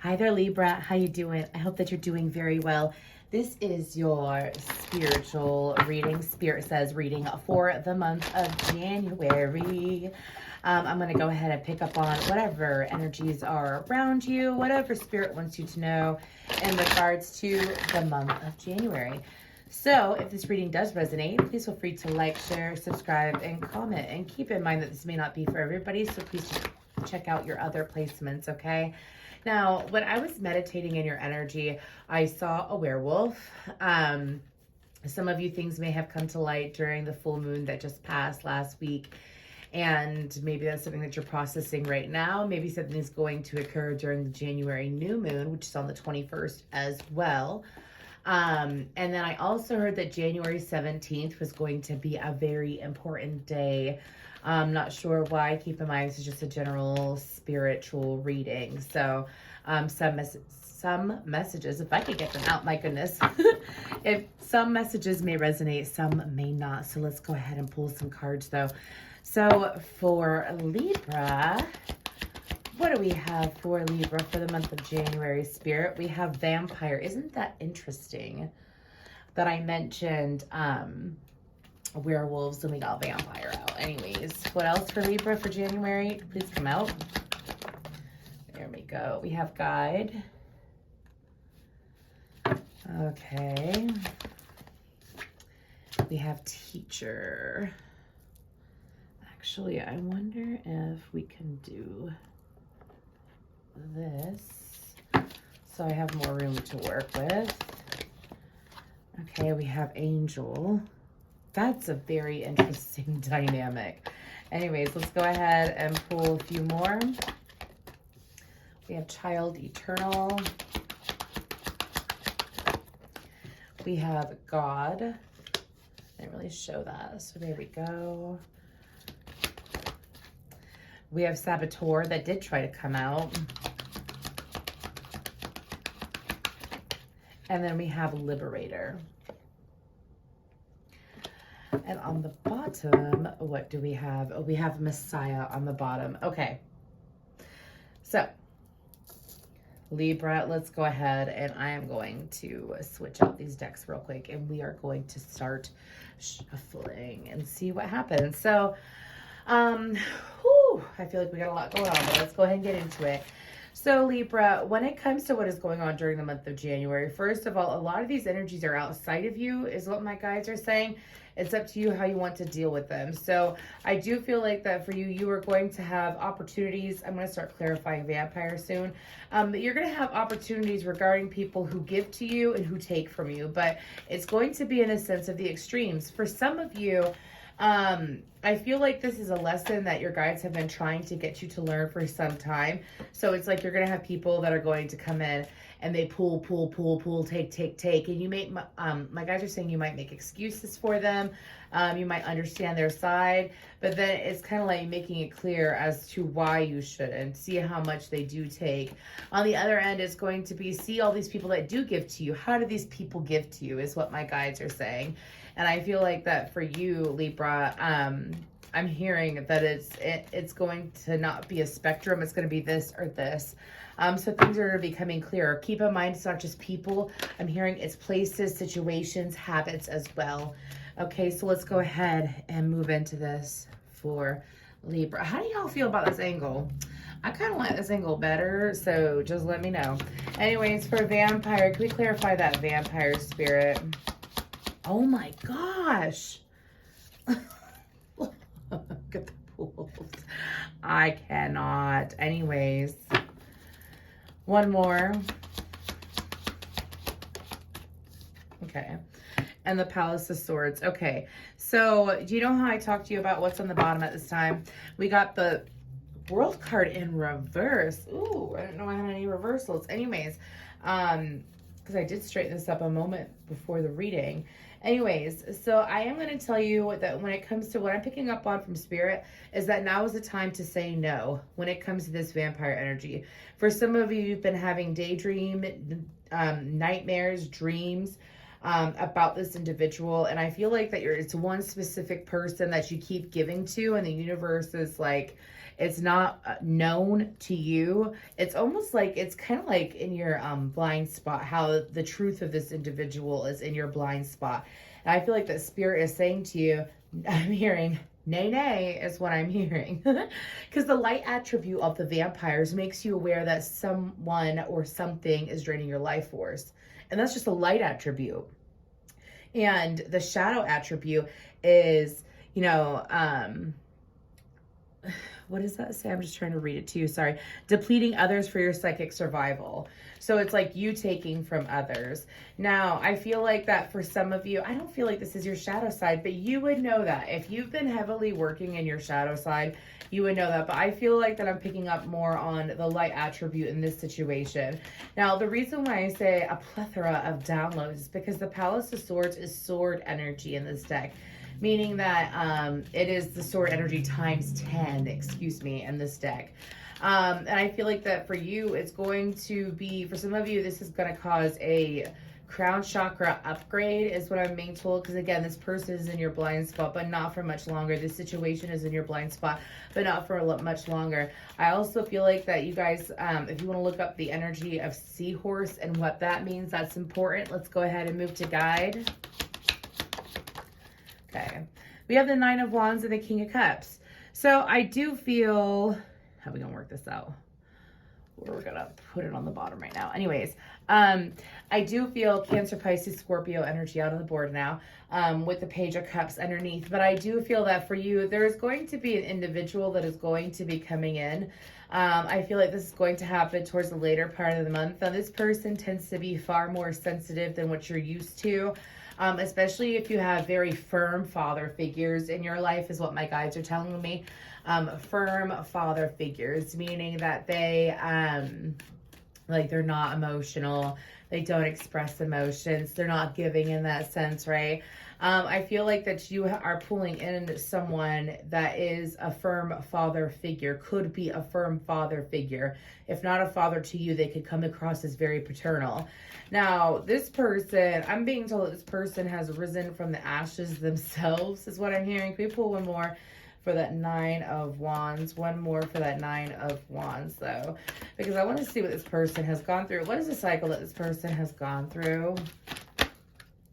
Hi there, Libra. How you doing? I hope that you're doing very well. This is your spiritual reading. Spirit says reading for the month of January. I'm going to go ahead and pick up on whatever energies are around you, whatever Spirit wants you to know in regards to the month of January. So if this reading does resonate, please feel free to like, share, subscribe, and comment. And keep in mind that this may not be for everybody, so please check out your other placements, okay? Now, when I was meditating in your energy, I saw a werewolf. Some of you things may have come to light during the full moon that just passed last week. And maybe that's something that you're processing right now. Maybe something is going to occur during the January new moon, which is on the 21st as well. And then I also heard that January 17th was going to be a very important day. I'm not sure why. Keep in mind, this is just a general spiritual reading. So some messages, if I could get them out, my goodness. If some messages may resonate, some may not. So let's go ahead and pull some cards though. So for Libra, what do we have for Libra for the month of January, Spirit? We have Vampire. Isn't that interesting that I mentioned werewolves and we got Vampire out? Anyways, what else for Libra for January? Please come out. There we go. We have Guide. Okay. We have Teacher. Actually, I wonder if we can do this so I have more room to work with. Okay, we have Angel. That's a very interesting dynamic. Anyways, let's go ahead and pull a few more. We have Child Eternal. We have God. I didn't really show that, so there we go. We have Saboteur that did try to come out. And then we have Liberator. And on the bottom, what do we have? Oh, we have Messiah on the bottom. Okay. So, Libra, let's go ahead and I am going to switch out these decks real quick and we are going to start shuffling and see what happens. So, I feel like we got a lot going on, but let's go ahead and get into it. So Libra, when it comes to what is going on during the month of January, first of all, a lot of these energies are outside of you is what my guides are saying. It's up to you how you want to deal with them. So I do feel like that for you, you are going to have opportunities. I'm going to start clarifying Vampire soon. But you're going to have opportunities regarding people who give to you and who take from you. But it's going to be in a sense of the extremes. For some of you, I feel like this is a lesson that your guides have been trying to get you to learn for some time. So it's like you're going to have people that are going to come in and they pull, take. And you may, my guides are saying you might make excuses for them. You might understand their side, but then it's kind of like making it clear as to why you shouldn't. See how much they do take. On the other end, it's going to be, see all these people that do give to you. How do these people give to you is what my guides are saying. And I feel like that for you, Libra, I'm hearing that it's going to not be a spectrum. It's going to be this or this. So things are becoming clearer. Keep in mind, it's not just people. I'm hearing it's places, situations, habits as well. Okay, so let's go ahead and move into this for Libra. How do y'all feel about this angle? I kind of like this angle better, so just let me know. Anyways, for Vampire, can we clarify that Vampire Spirit? Oh my gosh. Look at the pools. I cannot. Anyways, one more. Okay. And the Palace of Swords. Okay. So do you know how I talked to you about what's on the bottom at this time? We got the World card in reverse. Ooh, I didn't know I had any reversals. Anyways, because I did straighten this up a moment before the reading. Anyways, so I am going to tell you that when it comes to what I'm picking up on from Spirit is that now is the time to say no when it comes to this vampire energy. For some of you, you've been having daydream, nightmares, dreams, about this individual. And I feel like that it's one specific person that you keep giving to, and the universe is like, it's not known to you. It's almost like, it's kind of like in your blind spot, how the truth of this individual is in your blind spot. And I feel like that spirit is saying to you, I'm hearing, nay, nay is what I'm hearing. Because the light attribute of the vampires makes you aware that someone or something is draining your life force. And that's just a light attribute. And the shadow attribute is, you know, what does that say? I'm just trying to read it to you. Sorry. Depleting others for your psychic survival. So it's like you taking from others. Now, I feel like that for some of you, I don't feel like this is your shadow side, but you would know that. If you've been heavily working in your shadow side, you would know that. But I feel like that I'm picking up more on the light attribute in this situation. Now, the reason why I say a plethora of downloads is because the Palace of Swords is sword energy in this deck. Meaning that it is the sword energy times 10, in this deck. And I feel like that for you, it's going to be, for some of you, this is going to cause a crown chakra upgrade is what I'm being told. Because again, this person is in your blind spot, but not for much longer. This situation is in your blind spot, but not for much longer. I also feel like that you guys, if you want to look up the energy of seahorse and what that means, that's important. Let's go ahead and move to guide. Okay, we have the Nine of Wands and the King of Cups. So I do feel, how are we gonna work this out? We're gonna put it on the bottom right now. Anyways, I do feel Cancer, Pisces, Scorpio energy out on the board now, with the Page of Cups underneath. But I do feel that for you, there is going to be an individual that is going to be coming in. I feel like this is going to happen towards the later part of the month. Now, this person tends to be far more sensitive than what you're used to. Especially if you have very firm father figures in your life, is what my guides are telling me. Firm father figures, meaning that they, like, they're not emotional. They don't express emotions. They're not giving in that sense, right? I feel like that you are pulling in someone that is a firm father figure, could be a firm father figure. If not a father to you, they could come across as very paternal. Now, this person, I'm being told that this person has risen from the ashes themselves, is what I'm hearing. Can we pull one more for that Nine of Wands? One more for that Nine of Wands, though, because I want to see what this person has gone through. What is the cycle that this person has gone through?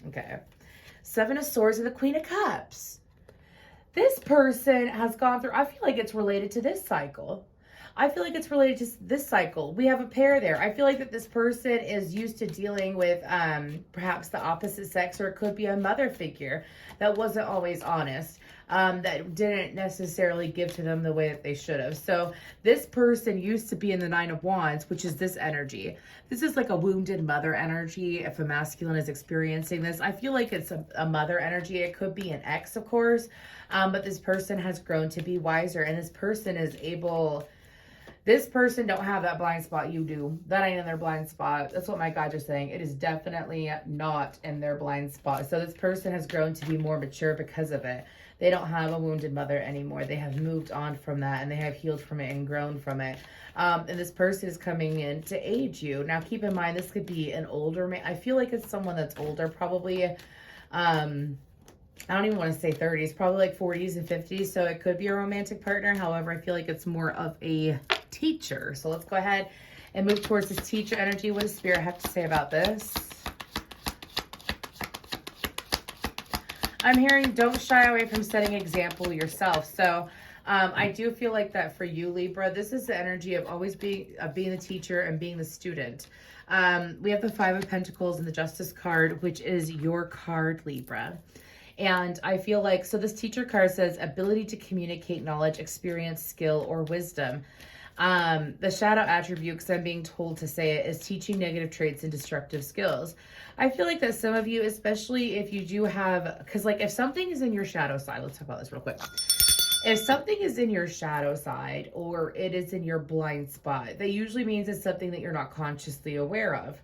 Okay. Seven of Swords and the Queen of Cups. This person has gone through, I feel like it's related to this cycle. I feel like it's related to this cycle. We have a pair there. I feel like that this person is used to dealing with perhaps the opposite sex, or it could be a mother figure that wasn't always honest, that didn't necessarily give to them the way that they should have. So this person used to be in the Nine of Wands, which is this energy. This is like a wounded mother energy. If a masculine is experiencing this, I feel like it's a mother energy. It could be an ex, of course, but this person has grown to be wiser, and this person is able... This person don't have that blind spot you do. That ain't in their blind spot. That's what my guides are saying. It is definitely not in their blind spot. So this person has grown to be more mature because of it. They don't have a wounded mother anymore. They have moved on from that, and they have healed from it and grown from it. And this person is coming in to aid you. Now, keep in mind, this could be an older man. I feel like it's someone that's older, probably... I don't even want to say 30s, probably like 40s and 50s. So it could be a romantic partner. However, I feel like it's more of a teacher. So let's go ahead and move towards this teacher energy. What does Spirit have to say about this? I'm hearing don't shy away from setting example yourself. So I do feel like that for you, Libra, this is the energy of always being the teacher and being the student. We have the Five of Pentacles and the Justice card, which is your card, Libra. And I feel like, so this teacher card says ability to communicate knowledge, experience, skill, or wisdom. The shadow attribute, because I'm being told to say it, is teaching negative traits and destructive skills. I feel like that some of you, especially if you do have, because like if something is in your shadow side, let's talk about this real quick. If something is in your shadow side or it is in your blind spot, that usually means it's something that you're not consciously aware of.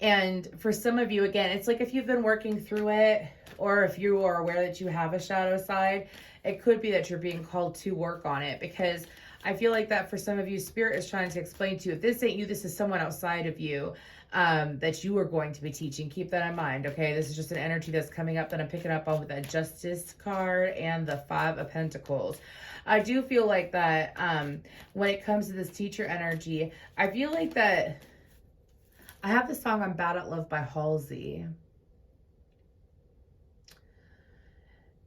And for some of you, again, it's like if you've been working through it, or if you are aware that you have a shadow side, it could be that you're being called to work on it, because I feel like that for some of you, Spirit is trying to explain to you, if this ain't you, this is someone outside of you that you are going to be teaching. Keep that in mind, okay? This is just an energy that's coming up that I'm picking up on with that Justice card and the Five of Pentacles. I do feel like that when it comes to this teacher energy, I feel like that I have the song I'm Bad at Love by Halsey.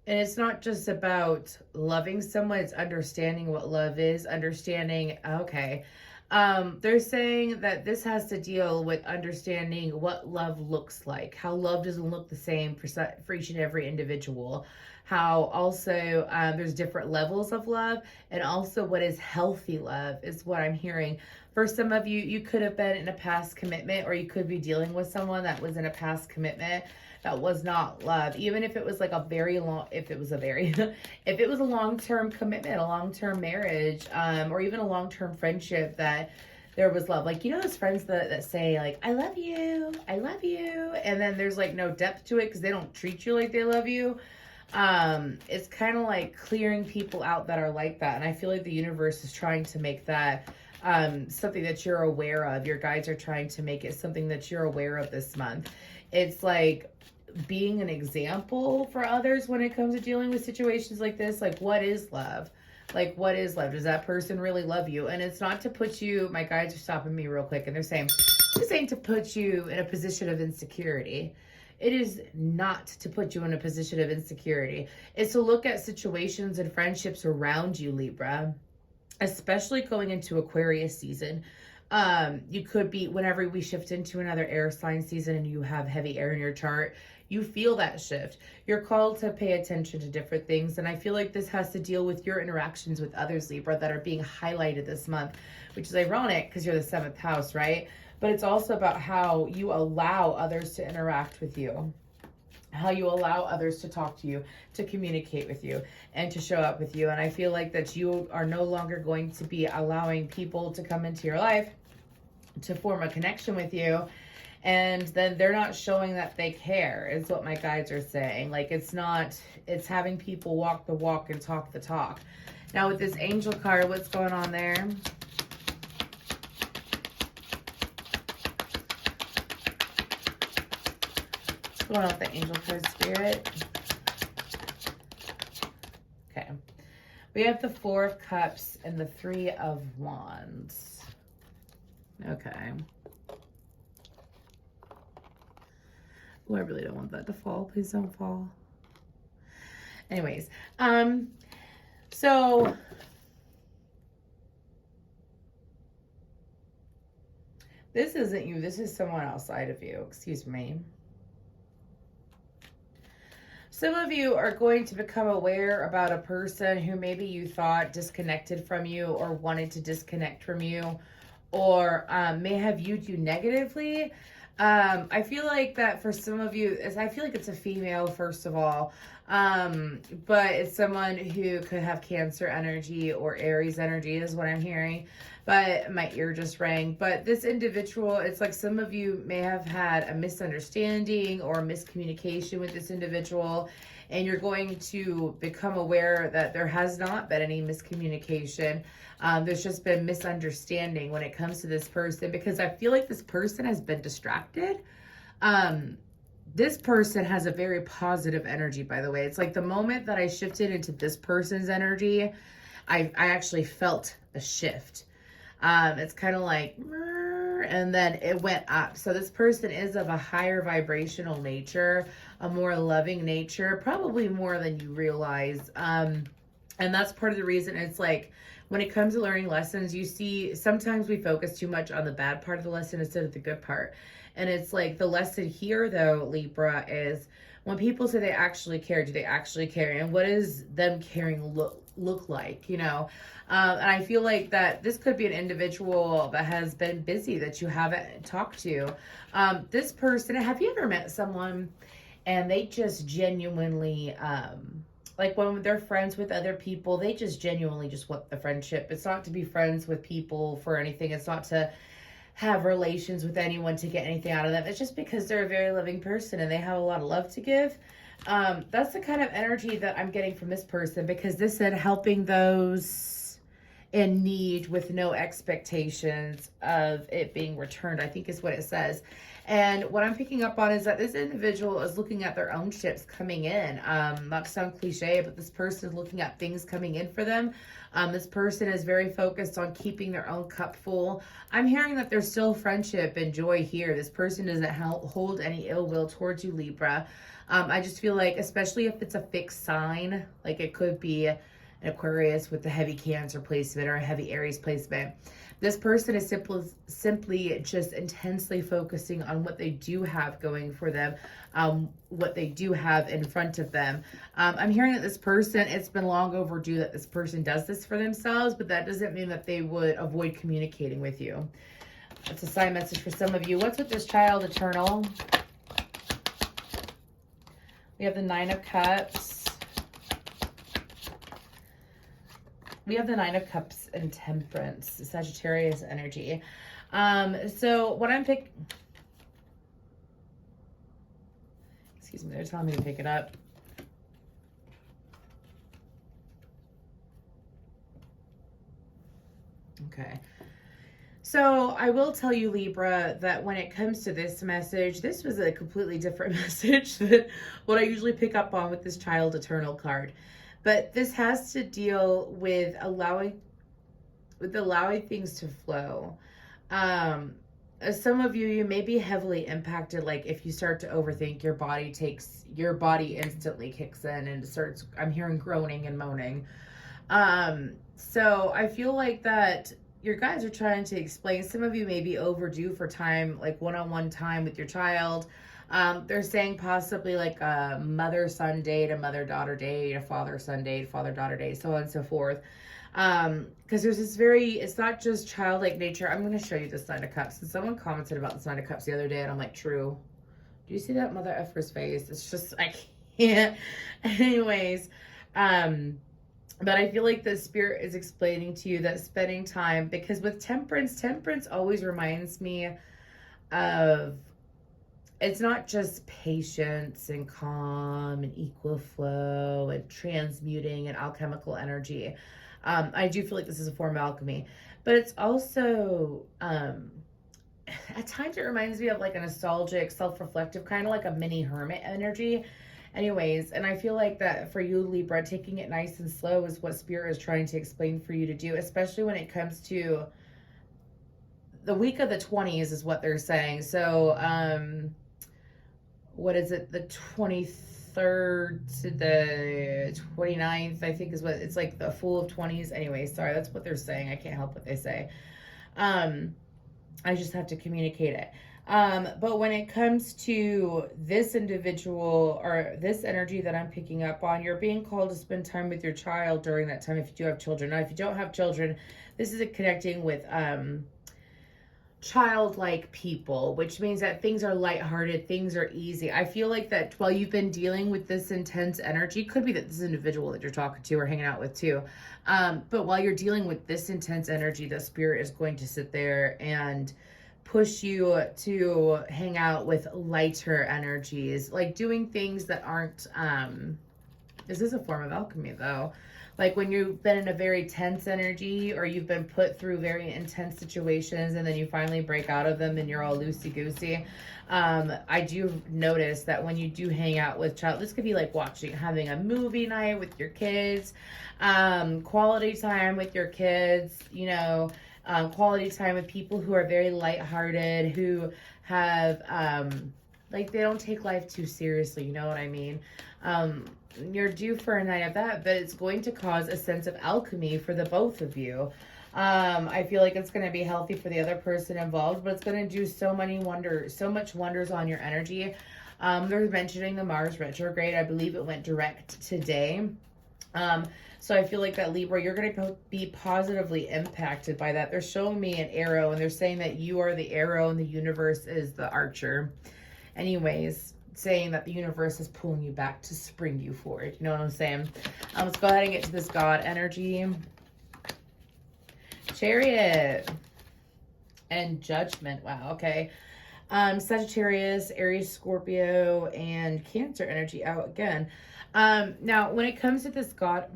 And it's not just about loving someone, it's understanding what love is, understanding, okay. They're saying that this has to deal with understanding what love looks like, how love doesn't look the same for each and every individual, how also there's different levels of love, and also what is healthy love is what I'm hearing. For some of you, you could have been in a past commitment, or you could be dealing with someone that was in a past commitment that was not love. Even if it was like a very long, if it was a long-term commitment, a long-term marriage, or even a long-term friendship that there was love. Like, you know, those friends that say like, I love you. And then there's like no depth to it because they don't treat you like they love you. It's kind of like clearing people out that are like that. And I feel like the universe is trying to make that something that you're aware of. Your guides are trying to make it something that you're aware of this month. It's like being an example for others when it comes to dealing with situations like this. Like, what is love? Like, what is love? Does that person really love you? And it's not to put you, my guides are stopping me real quick and they're saying, this ain't to put you in a position of insecurity. It is not to put you in a position of insecurity. It's to look at situations and friendships around you, Libra, especially going into Aquarius season. You could be, whenever we shift into another air sign season and you have heavy air in your chart, you feel that shift. You're called to pay attention to different things. And I feel like this has to deal with your interactions with others, Libra, that are being highlighted this month, which is ironic because you're the 7th house, right? But it's also about how you allow others to interact with you, how you allow others to talk to you, to communicate with you, and to show up with you. And I feel like that you are no longer going to be allowing people to come into your life to form a connection with you, and then they're not showing that they care, is what my guides are saying. Like, it's having people walk the walk and talk the talk. Now with this angel card, what's going on there? What's going on with the angel card, Spirit? Okay. We have the 4 of Cups and the 3 of Wands. Okay. Oh, I really don't want that to fall. Please don't fall. Anyways, so this isn't you. This is someone outside of you. Excuse me. Some of you are going to become aware about a person who maybe you thought disconnected from you or wanted to disconnect from you, or may have viewed you negatively. I feel like that for some of you, I feel like it's a female, first of all, but it's someone who could have Cancer energy or Aries energy is what I'm hearing, but my ear just rang. But this individual, it's like some of you may have had a misunderstanding or miscommunication with this individual, and you're going to become aware that there has not been any miscommunication. There's just been misunderstanding when it comes to this person, because I feel like this person has been distracted. This person has a very positive energy, by the way. It's like the moment that I shifted into this person's energy, I actually felt a shift. It's kind of like, and then it went up. So this person is of a higher vibrational nature, a more loving nature, probably more than you realize. And that's part of the reason. It's like, when it comes to learning lessons, you see, sometimes we focus too much on the bad part of the lesson instead of the good part. And it's like the lesson here, though, Libra, is when people say they actually care, do they actually care? And what does them caring look like, you know? And I feel like that this could be an individual that has been busy that you haven't talked to. This person, have you ever met someone and they just genuinely, like when they're friends with other people, they just genuinely just want the friendship. It's not to be friends with people for anything. It's not to have relations with anyone to get anything out of them. It's just because they're a very loving person and they have a lot of love to give. That's the kind of energy that I'm getting from this person, because this said helping those in need with no expectations of it being returned, I think is what it says. And what I'm picking up on is that this individual is looking at their own ships coming in. Not to sound cliche, but this person is looking at things coming in for them. This person is very focused on keeping their own cup full. I'm hearing that there's still friendship and joy here. This person doesn't hold any ill will towards you, Libra. I just feel like, especially if it's a fixed sign, like it could be an Aquarius with a heavy Cancer placement or a heavy Aries placement. This person is simply just intensely focusing on what they do have going for them, what they do have in front of them. I'm hearing that this person, it's been long overdue that this person does this for themselves, but that doesn't mean that they would avoid communicating with you. That's a sign message for some of you. What's with this child eternal? We have the Nine of Cups. We have the Nine of Cups and Temperance, Sagittarius energy. So what I'm excuse me, they're telling me to pick it up. Okay. So I will tell you, Libra, that when it comes to this message, this was a completely different message than what I usually pick up on with this Child Eternal card. But this has to deal with allowing things to flow. As some of you may be heavily impacted, like if you start to overthink, your body instantly kicks in and starts, I'm hearing groaning and moaning. So I feel like that your guys are trying to explain, some of you may be overdue for time, like one-on-one time with your child. They're saying possibly like a mother-son date, a mother-daughter date, a father-son date, father-daughter date, so on and so forth. Because there's this it's not just childlike nature. I'm going to show you this Nine of Cups. And someone commented about this Nine of Cups the other day, and I'm like, true. Do you see that mother effer's face? It's just, I can't. Anyways, but I feel like the spirit is explaining to you that spending time, because with temperance always reminds me of, it's not just patience and calm and equal flow and transmuting and alchemical energy. I do feel like this is a form of alchemy, but it's also, at times it reminds me of like a nostalgic, self-reflective, kind of like a mini hermit energy. Anyways, and I feel like that for you, Libra, taking it nice and slow is what Spirit is trying to explain for you to do, especially when it comes to the week of the 20s is what they're saying. So, what is it? The 23rd to the 29th, I think is what, it's like the Fool of 20s. Anyway, sorry, that's what they're saying. I can't help what they say. I just have to communicate it. But when it comes to this individual or this energy that I'm picking up on, you're being called to spend time with your child during that time if you do have children. Now, if you don't have children, this is connecting with childlike people, which means that things are lighthearted, things are easy. I feel like that while you've been dealing with this intense energy, could be that this individual that you're talking to or hanging out with too, but while you're dealing with this intense energy, the Spirit is going to sit there and push you to hang out with lighter energies, like doing things that aren't, this is a form of alchemy though. Like when you've been in a very tense energy or you've been put through very intense situations and then you finally break out of them and you're all loosey-goosey. I do notice that when you do hang out with child, this could be like having a movie night with your kids, quality time with your kids, you know, quality time with people who are very lighthearted, who have, like they don't take life too seriously, you know what I mean? You're due for a night of that, but it's going to cause a sense of alchemy for the both of you. I feel like it's going to be healthy for the other person involved, but it's going to do so much wonders on your energy. They're mentioning the Mars retrograde. I believe it went direct today. So I feel like that Libra, you're going to be positively impacted by that. They're showing me an arrow and they're saying that you are the arrow and the universe is the archer. Anyways, saying that the universe is pulling you back to spring you forward. You know what I'm saying? Let's go ahead and get to this God energy. Chariot and Judgment. Wow, okay. Sagittarius, Aries, Scorpio, and Cancer energy out again. Now, when it comes to this God,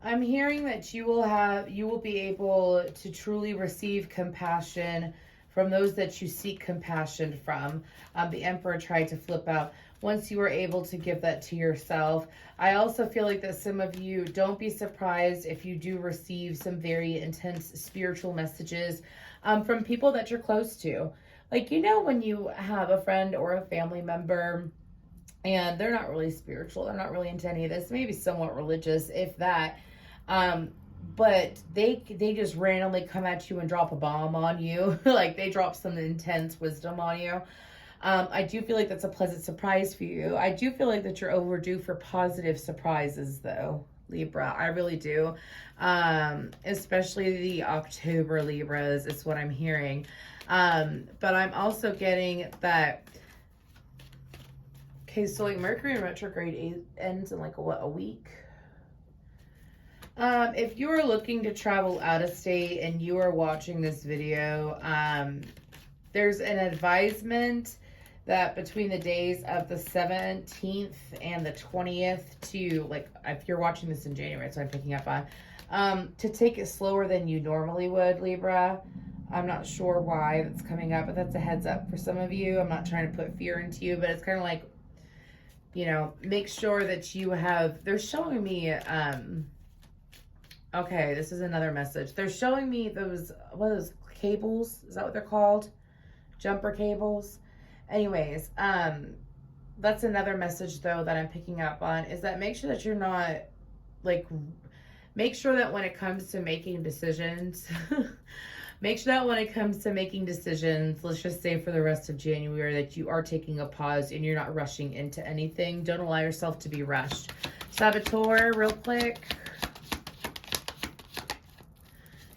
I'm hearing that you will be able to truly receive compassion from those that you seek compassion from. The Emperor tried to flip out. Once you are able to give that to yourself, I also feel like that some of you, don't be surprised if you do receive some very intense spiritual messages from people that you're close to. Like, you know, when you have a friend or a family member and they're not really spiritual, they're not really into any of this, maybe somewhat religious, if that. Um, but they just randomly come at you and drop a bomb on you. Like they drop some intense wisdom on you. I do feel like that's a pleasant surprise for you. I do feel like that you're overdue for positive surprises though, Libra. I really do. Especially the October Libras is what I'm hearing. But I'm also getting that. Okay, so like Mercury in retrograde ends in like a week. If you are looking to travel out of state and you are watching this video, there's an advisement that between the days of the 17th and the 20th to, like, if you're watching this in January, that's what I'm picking up on, to take it slower than you normally would, Libra. I'm not sure why that's coming up, but that's a heads up for some of you. I'm not trying to put fear into you, but it's kind of like, you know, make sure that you have, they're showing me, okay, this is another message. They're showing me those, what are those, cables? Is that what they're called? Jumper cables? Anyways, that's another message though that I'm picking up on, is that make sure that you're not, like, make sure that when it comes to making decisions, make sure that when it comes to making decisions, let's just say for the rest of January, that you are taking a pause and you're not rushing into anything. Don't allow yourself to be rushed. Saboteur, real quick.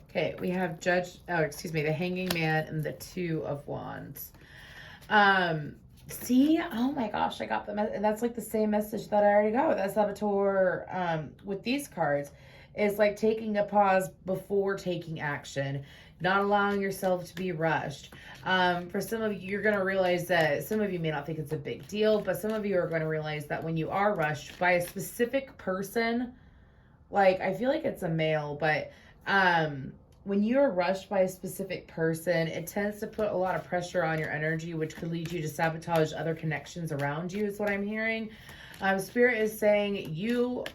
Okay, we have the Hanging Man and the Two of Wands. See, oh my gosh, I got and that's like the same message that I already got with that Saboteur, with these cards, is like taking a pause before taking action, not allowing yourself to be rushed. For some of you, you're going to realize that some of you may not think it's a big deal, but some of you are going to realize that when you are rushed by a specific person, like, I feel like it's a male, but, when you're rushed by a specific person, it tends to put a lot of pressure on your energy, which could lead you to sabotage other connections around you, is what I'm hearing. Spirit is saying you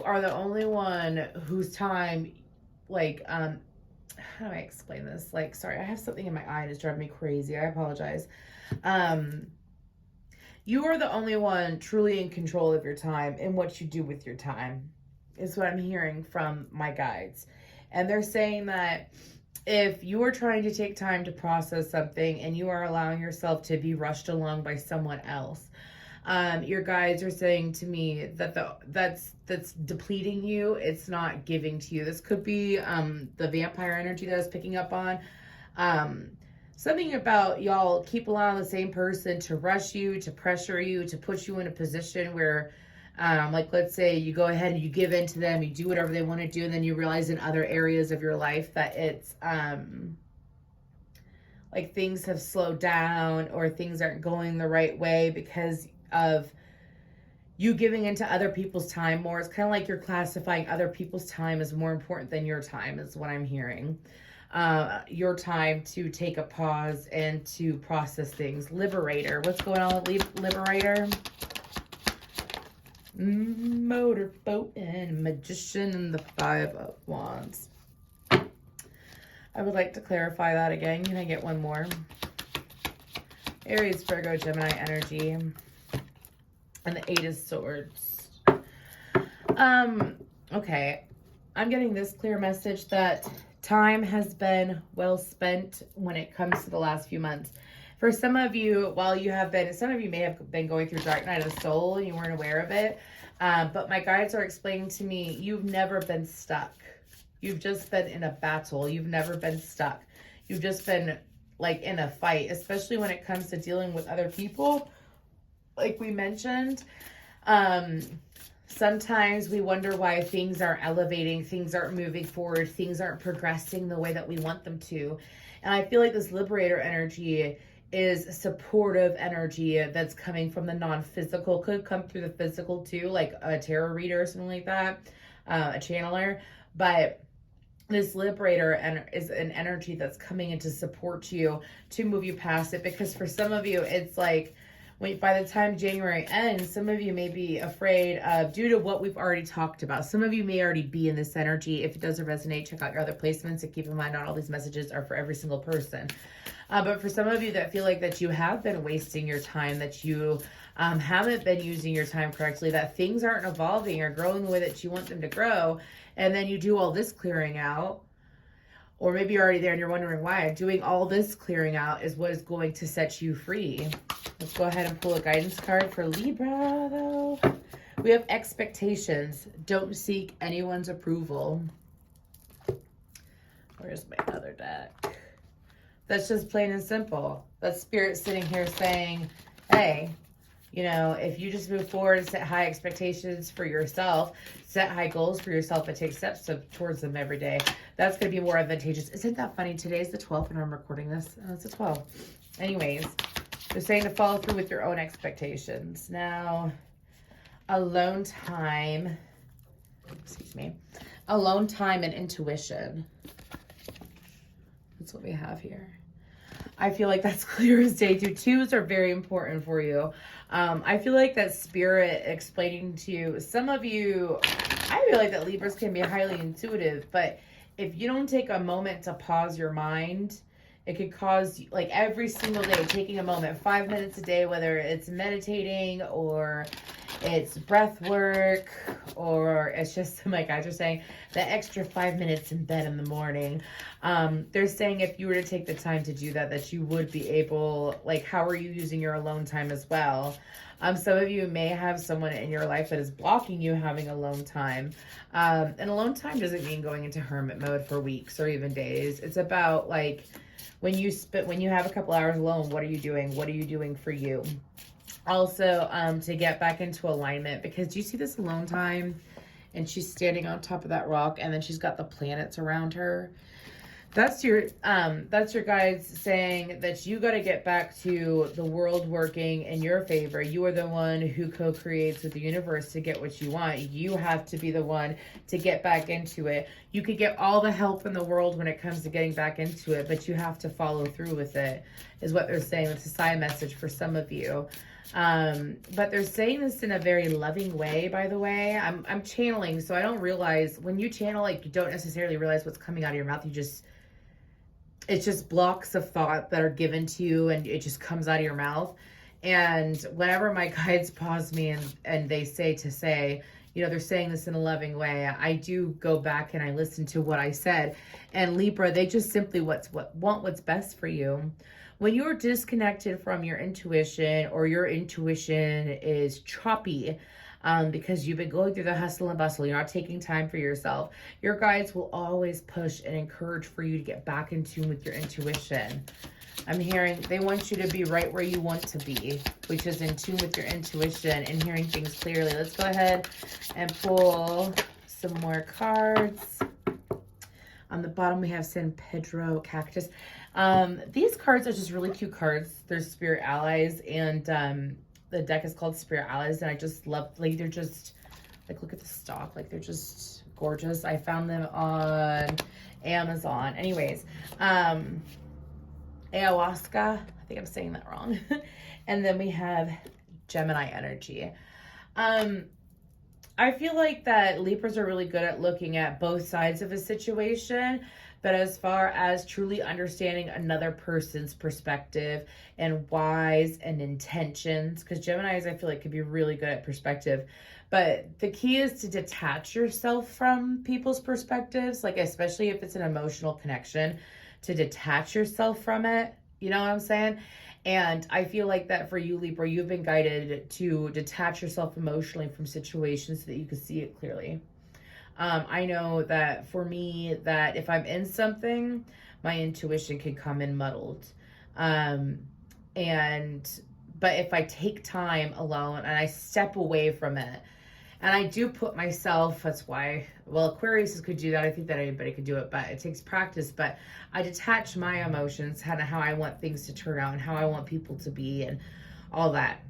are the only one whose time, like, how do I explain this? Like, sorry, I have something in my eye and it's driving me crazy. I apologize. You are the only one truly in control of your time and what you do with your time, is what I'm hearing from my guides. And they're saying that if you are trying to take time to process something and you are allowing yourself to be rushed along by someone else, your guides are saying to me that that's depleting you. It's not giving to you. This could be the vampire energy that I was picking up on. Something about y'all keep allowing the same person to rush you, to pressure you, to put you in a position where, like, let's say you go ahead and you give in to them, you do whatever they want to do, and then you realize in other areas of your life that it's, like, things have slowed down or things aren't going the right way because of you giving into other people's time more. It's kind of like you're classifying other people's time as more important than your time, is what I'm hearing. Your time to take a pause and to process things. Liberator. What's going on with Liberator? Motorboat and Magician and the Five of Wands. I would like to clarify that again. Can I get one more? Aries, Virgo, Gemini energy. And the Eight of Swords. Okay. I'm getting this clear message that time has been well spent when it comes to the last few months. For some of you, some of you may have been going through Dark Night of the Soul and you weren't aware of it. But my guides are explaining to me, you've never been stuck. You've just been in a battle. You've never been stuck. You've just been, like, in a fight, especially when it comes to dealing with other people. Like we mentioned, sometimes we wonder why things aren't elevating, things aren't moving forward, things aren't progressing the way that we want them to. And I feel like this Liberator energy is supportive energy that's coming from the non-physical. Could come through the physical too, like a tarot reader or something like that. a channeler, but this liberator and is an energy that's coming in to support you, to move you past it. Because for some of you, it's like, by the time January ends, some of you may be afraid of, due to what we've already talked about. Some of you may already be in this energy. If it doesn't resonate, check out your other placements, and keep in mind not all these messages are for every single person. But for some of you that feel like that you have been wasting your time, that you haven't been using your time correctly, that things aren't evolving or growing the way that you want them to grow, and then you do all this clearing out, or maybe you're already there and you're wondering why. Doing all this clearing out is what is going to set you free. Let's go ahead and pull a guidance card for Libra, though. We have expectations. Don't seek anyone's approval. Where's my other deck? That's just plain and simple. That's Spirit sitting here saying, hey, you know, if you just move forward and set high expectations for yourself, set high goals for yourself, and take steps towards them every day, that's going to be more advantageous. Isn't that funny? Today's the 12th and I'm recording this. Oh, it's the 12th. Anyways, they're saying to follow through with your own expectations. Now, alone time, alone time and intuition. That's what we have here. I feel like that's clear as day. Twos are very important for you. I feel like that Spirit explaining to you, some of you, I feel like that Libras can be highly intuitive, but if you don't take a moment to pause your mind, it could cause, like, every single day, taking a moment, 5 minutes a day, whether it's meditating or it's breath work, or it's just, my guys are saying, the extra 5 minutes in bed in the morning. They're saying if you were to take the time to do that, that you would be able, like, how are you using your alone time as well? Some of you may have someone in your life that is blocking you having alone time. And alone time doesn't mean going into hermit mode for weeks or even days. It's about, like, when you have a couple hours alone, what are you doing? What are you doing for you? Also, to get back into alignment, because do you see this alone time? And she's standing on top of that rock, and then she's got the planets around her. That's your guides saying that you got to get back to the world working in your favor. You are the one who co-creates with the universe to get what you want. You have to be the one to get back into it. You could get all the help in the world when it comes to getting back into it, but you have to follow through with it, is what they're saying. It's a side message for some of you. But they're saying this in a very loving way, by the way. I'm channeling, so I don't realize, when you channel, like, you don't necessarily realize what's coming out of your mouth. It's just blocks of thought that are given to you, and it just comes out of your mouth. And whenever my guides pause me and they say, you know, they're saying this in a loving way, I do go back and I listen to what I said. And Libra, they just simply want what's best for you. When you're disconnected from your intuition, or your intuition is choppy, because you've been going through the hustle and bustle, you're not taking time for yourself, your guides will always push and encourage for you to get back in tune with your intuition. I'm hearing they want you to be right where you want to be, which is in tune with your intuition and hearing things clearly. Let's go ahead and pull some more cards. On the bottom, we have San Pedro Cactus. These cards are just really cute cards. They're spirit allies, and the deck is called Spirit Allies, and I just love, like, they're just, like, look at the stock, like, they're just gorgeous. I found them on Amazon. Anyways, ayahuasca, I think I'm saying that wrong. And then we have Gemini energy. I feel like that Libras are really good at looking at both sides of a situation, but as far as truly understanding another person's perspective and whys and intentions, because Geminis, I feel like, could be really good at perspective. But the key is to detach yourself from people's perspectives, like, especially if it's an emotional connection, to detach yourself from it. You know what I'm saying? And I feel like that for you, Libra, you've been guided to detach yourself emotionally from situations so that you can see it clearly. I know that for me, that if I'm in something, my intuition can come in muddled. But if I take time alone and I step away from it, and I do put myself, that's why, well, Aquarius could do that. I think that anybody could do it, but it takes practice. But I detach my emotions, kind of how I want things to turn out and how I want people to be and all that.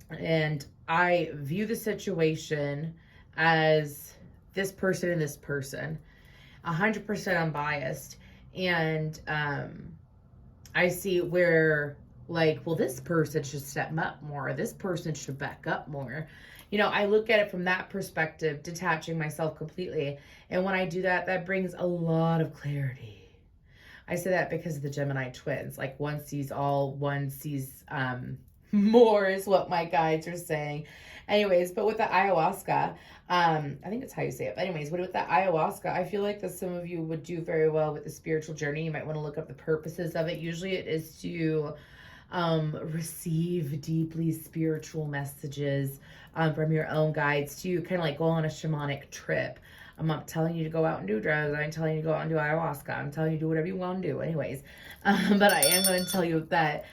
And I view the situation as this person and this person, 100% unbiased. And I see where, like, well, this person should step up more. This person should back up more. You know, I look at it from that perspective, detaching myself completely. And when I do that, that brings a lot of clarity. I say that because of the Gemini twins. Like, one sees all, one sees more is what my guides are saying. Anyways, but with the ayahuasca, I think that's how you say it. But anyways, with the ayahuasca, I feel like that some of you would do very well with the spiritual journey. You might want to look up the purposes of it. Usually it is to receive deeply spiritual messages from your own guides, to kind of like go on a shamanic trip. I'm not telling you to go out and do drugs. I ain't telling you to go out and do ayahuasca. I'm telling you to do whatever you want to do. Anyways, but I am going to tell you that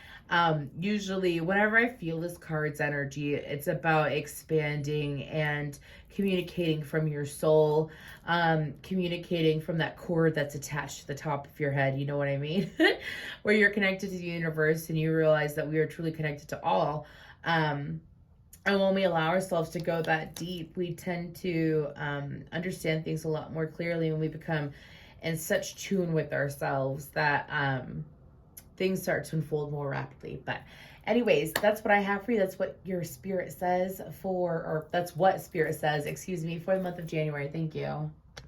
usually whenever I feel this card's energy, it's about expanding and communicating from your soul, communicating from that cord that's attached to the top of your head. You know what I mean? Where you're connected to the universe and you realize that we are truly connected to all. And when we allow ourselves to go that deep, we tend to understand things a lot more clearly, when we become in such tune with ourselves that things start to unfold more rapidly. But anyways, that's what I have for you. That's what your spirit says for, or that's what spirit says, excuse me, for the month of January. Thank you.